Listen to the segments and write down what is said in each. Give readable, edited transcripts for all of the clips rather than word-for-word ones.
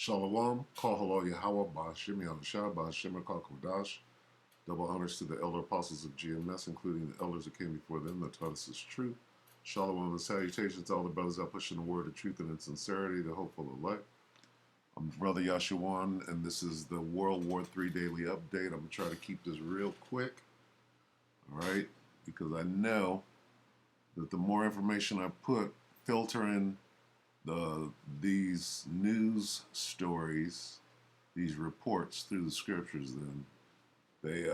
Shalom, Kahalo Yahweh, Ba'ashim Yahushua, Ba'ashim Kodash. Double honors to the elder apostles of GMS, including the elders that came before them that taught us this truth. Shalom and salutations to all the brothers out pushing the word of truth and in sincerity, the hopeful elect. I'm Brother Yashuan, and this is the World War III Daily Update. I'm going to try to keep this real quick, all right, because I know that the more information I put, filtering these news stories, these reports through the scriptures, then they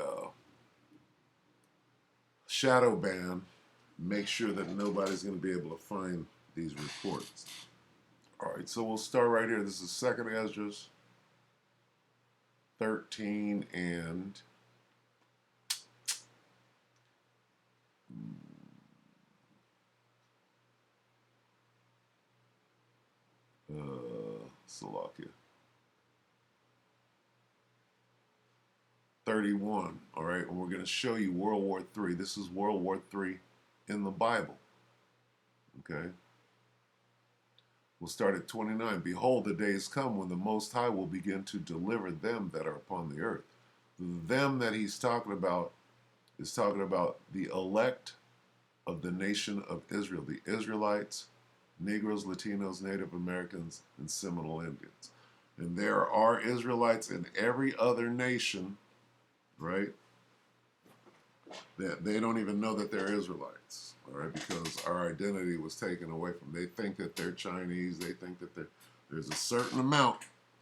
shadow ban, make sure that nobody's going to be able to find these reports. All right, so we'll start right here. This is 2nd Esdras 13 and Salakia 31. All right, and we're going to show you World War III. This is World War III in the Bible. Okay. We'll start at 29. Behold, the days come when the Most High will begin to deliver them that are upon the earth. Them that he's talking about is talking about the elect of the nation of Israel, the Israelites, Negroes, Latinos, Native Americans, and Seminole Indians. And there are Israelites in every other nation, right, that they don't even know that they're Israelites, all right, because our identity was taken away from them. They think that they're Chinese. They think that there's a certain amount,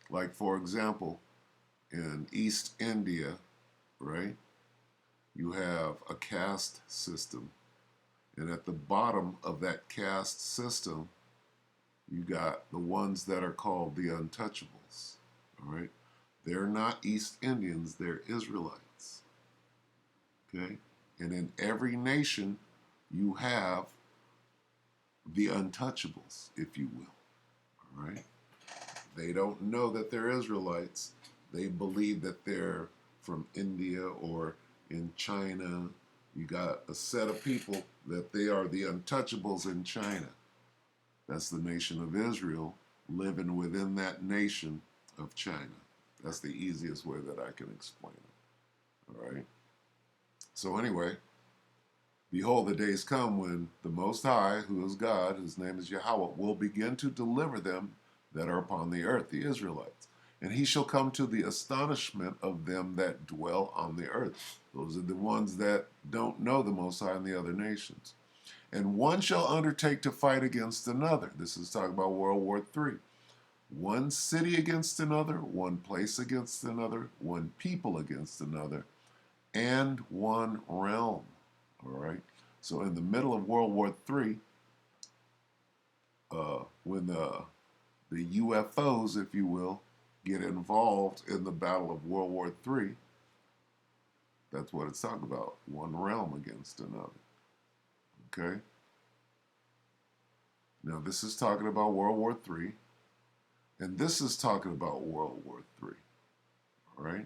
like, for example, in East India, right, you have a caste system. And at the bottom of that caste system, you got the ones that are called the untouchables, all right? They're not East Indians, they're Israelites, okay? And in every nation, you have the untouchables, if you will, all right? They don't know that they're Israelites. They believe that they're from India or in China. You got a set of people that they are the untouchables in China. That's the nation of Israel living within that nation of China. That's the easiest way that I can explain it. All right. So anyway, behold, the days come when the Most High, who is God, whose name is Yahweh, will begin to deliver them that are upon the earth, the Israelites. And he shall come to the astonishment of them that dwell on the earth. Those are the ones that don't know the Most High in the other nations. And one shall undertake to fight against another. This is talking about World War III. One city against another, one place against another, one people against another, and one realm. All right. So in the middle of World War III, when the UFOs, if you will, get involved in the battle of World War III, that's what it's talking about. One realm against another. Okay? Now, this is talking about World War III, and this is talking about World War III. All right?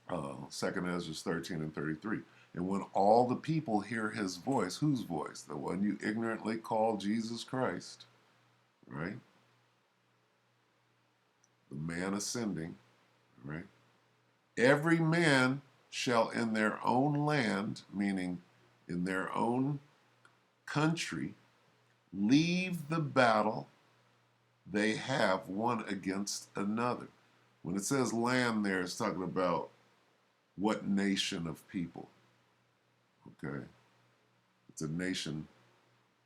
2nd Ezra 13 and 33. And when all the people hear his voice, whose voice? The one you ignorantly call Jesus Christ, right? The man ascending, right? Every man shall in their own land, meaning in their own country, leave the battle they have one against another. When it says land there, it's talking about what nation of people. Okay? It's a nation,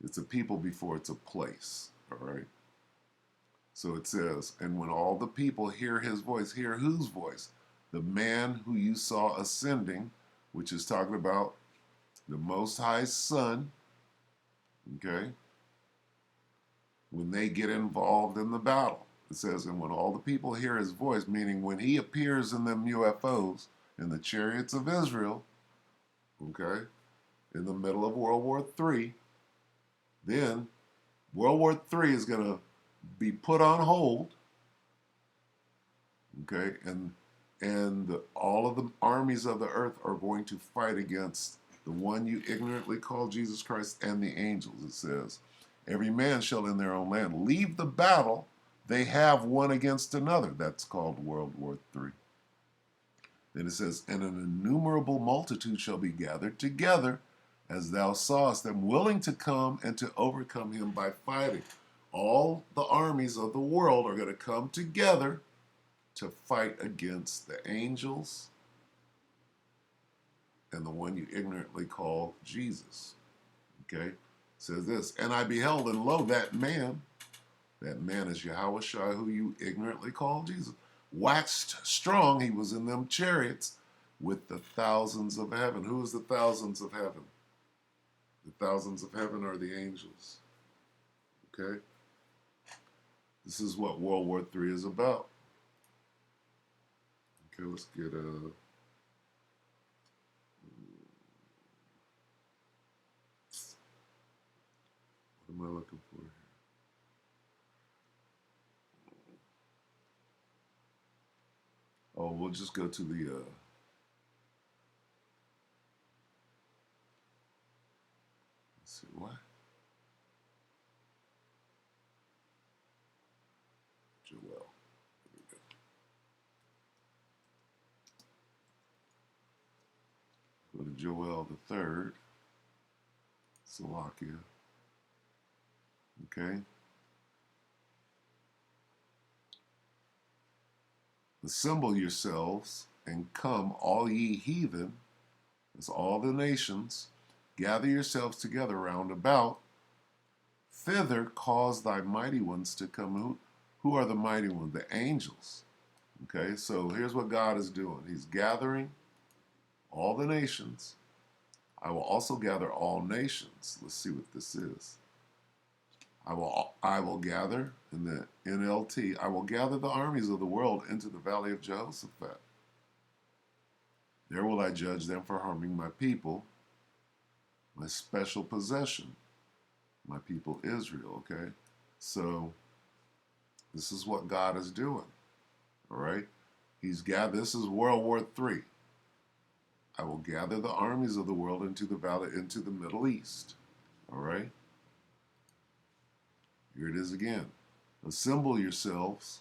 it's a people before it's a place. All right? So it says, and when all the people hear his voice, hear whose voice? The man who you saw ascending, which is talking about the Most High's Son, okay? When they get involved in the battle. It says, and when all the people hear his voice, meaning when he appears in them UFOs, in the chariots of Israel, okay, in the middle of World War III, then World War III is going to be put on hold, okay, and all of the armies of the earth are going to fight against the one you ignorantly call Jesus Christ and the angels. It says, every man shall in their own land leave the battle they have one against another. That's called World War III. Then it says, and an innumerable multitude shall be gathered together, as thou sawest them, willing to come and to overcome him by fighting. All the armies of the world are going to come together to fight against the angels and the one you ignorantly call Jesus. Okay? It says this, and I beheld, and lo, that man is Yahushua, who you ignorantly call Jesus, waxed strong, he was in them chariots with the thousands of heaven. Who is the thousands of heaven? The thousands of heaven are the angels. Okay? This is what World War III is about. Okay, let's get a... What am I looking for here? Oh, we'll just go to the... let's see, what? Joel. Go to Joel the 3rd. Slovakia. Okay. Assemble yourselves and come, all ye heathen, as all the nations, gather yourselves together round about. Thither cause thy mighty ones to come. Who are the mighty ones? The angels. Okay, so here's what God is doing. He's gathering all the nations. I will also gather all nations. Let's see what this is. I will gather, in the NLT, I will gather the armies of the world into the valley of Jehoshaphat. There will I judge them for harming my people, my special possession, my people Israel, okay? So this is what God is doing, all right? He's gathered, this is World War III. I will gather the armies of the world into the valley, into the Middle East, all right? Here it is again. Assemble yourselves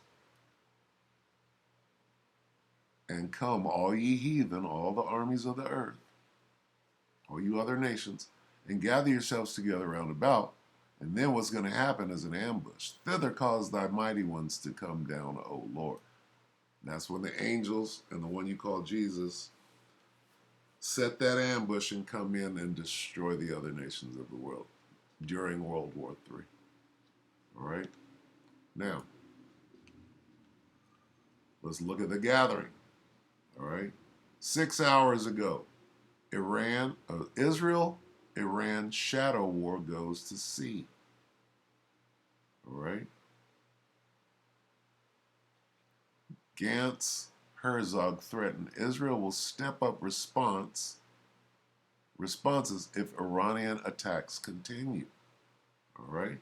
and come, all ye heathen, all the armies of the earth, all you other nations, and gather yourselves together round about. And then what's going to happen is an ambush. Thither cause thy mighty ones to come down, O Lord. And that's when the angels and the one you call Jesus set that ambush and come in and destroy the other nations of the world during World War III. All right? Now, let's look at the gathering. All right? 6 hours ago, Israel, Iran shadow war goes to sea. All right? Gantz, Herzog threatened Israel will step up responses if Iranian attacks continue. All right?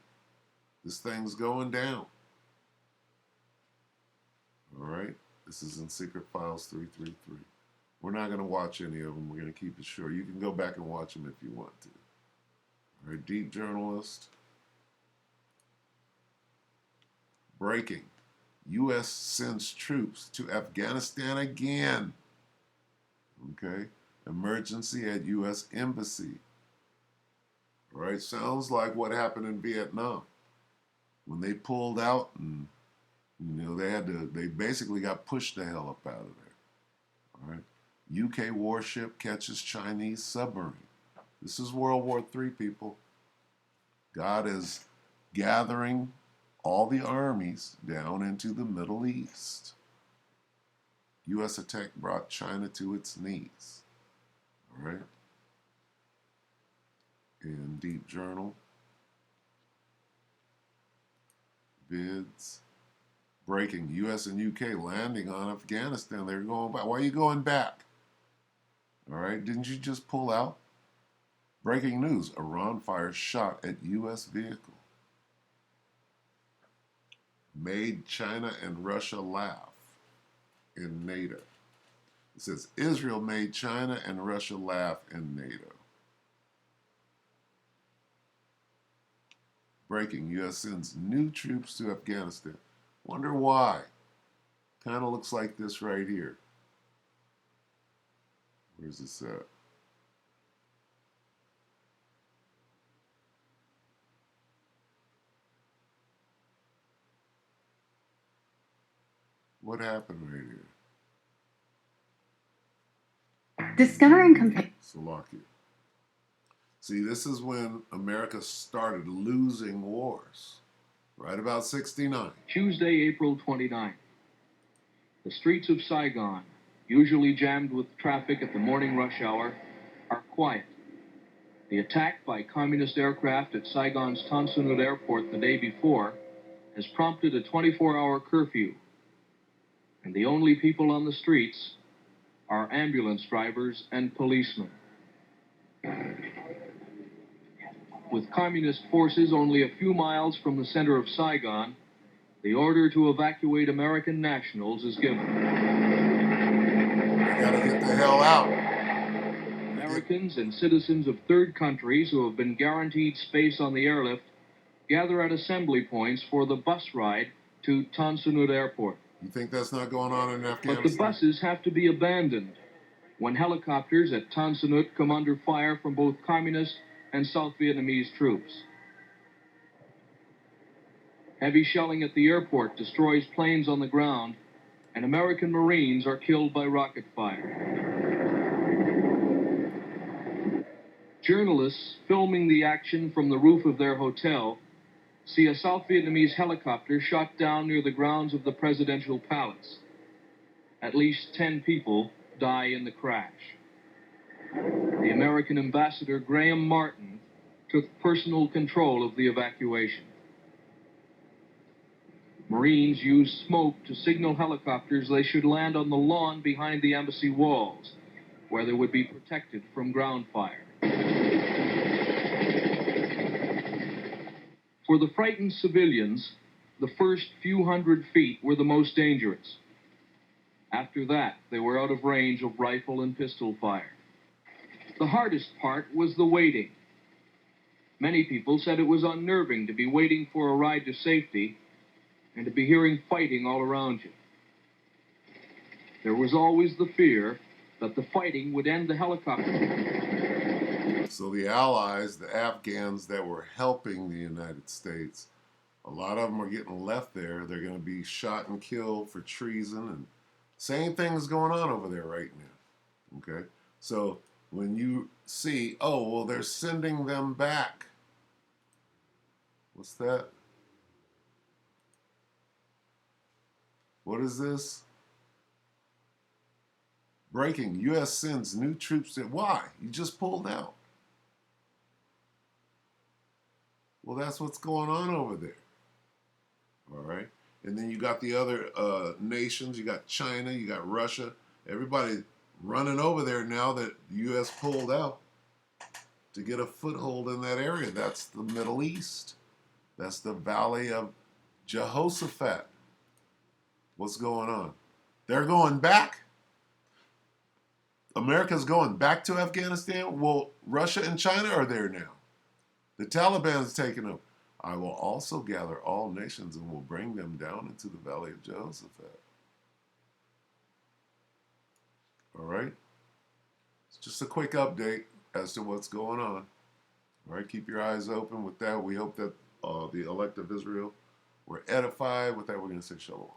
This thing's going down. All right? This is in Secret Files 333. We're not going to watch any of them. We're going to keep it short. You can go back and watch them if you want to. All right, Deep Journalist. Breaking. U.S. sends troops to Afghanistan again. Okay? Emergency at U.S. Embassy. All right? Sounds like what happened in Vietnam. When they pulled out and, they basically got pushed the hell up out of there. All right? UK warship catches Chinese submarine. This is World War III, people. God is gathering all the armies down into the Middle East. U.S. attack brought China to its knees. All right? In Deep Journal. Vids. Breaking. U.S. and UK landing on Afghanistan. They're going back. Why are you going back? All right? Didn't you just pull out? Breaking news. Iran fires shot at U.S. vehicle. Made China and Russia laugh in NATO. It says Israel made China and Russia laugh in NATO. Breaking. U.S. sends new troops to Afghanistan. Wonder why. Kind of looks like this right here. Where's this at? What happened right here? Discovering Slovakia. See, this is when America started losing wars. Right about 69. Tuesday, April 29th. The streets of Saigon, usually jammed with traffic at the morning rush hour, are quiet. The attack by communist aircraft at Saigon's Tan Son Nhut airport the day before has prompted a 24-hour curfew. And the only people on the streets are ambulance drivers and policemen. With communist forces only a few miles from the center of Saigon, the order to evacuate American nationals is given. We gotta get the hell out. Americans and citizens of third countries who have been guaranteed space on the airlift gather at assembly points for the bus ride to Tan Son Nhut Airport. You think that's not going on in Afghanistan? But the buses have to be abandoned when helicopters at Tan Son Nhut come under fire from both communist and South Vietnamese troops. Heavy shelling at the airport destroys planes on the ground, and American Marines are killed by rocket fire. Journalists filming the action from the roof of their hotel see a South Vietnamese helicopter shot down near the grounds of the presidential palace. At least 10 people die in the crash. The American ambassador Graham Martin took personal control of the evacuation. Marines used smoke to signal helicopters they should land on the lawn behind the embassy walls, where they would be protected from ground fire. For the frightened civilians, the first few hundred feet were the most dangerous. After that, they were out of range of rifle and pistol fire. The hardest part was the waiting. Many people said it was unnerving to be waiting for a ride to safety and to be hearing fighting all around you. There was always the fear that the fighting would end the helicopter. So the Allies, the Afghans that were helping the United States, a lot of them are getting left there. They're going to be shot and killed for treason, and same thing is going on over there right now. Okay? So when you see, oh, well, they're sending them back. What's that? What is this? Breaking. U.S. sends new troops. Why? You just pulled out. Well, that's what's going on over there. All right. And then you got the other nations. You got China. You got Russia. Everybody running over there now that the U.S. pulled out to get a foothold in that area. That's the Middle East. That's the Valley of Jehoshaphat. What's going on? They're going back. America's going back to Afghanistan. Well, Russia and China are there now. The Taliban's taken over. I will also gather all nations and will bring them down into the Valley of Jehoshaphat. All right? It's just a quick update as to what's going on. All right, keep your eyes open with that. We hope that the elect of Israel were edified. With that, we're going to say shalom.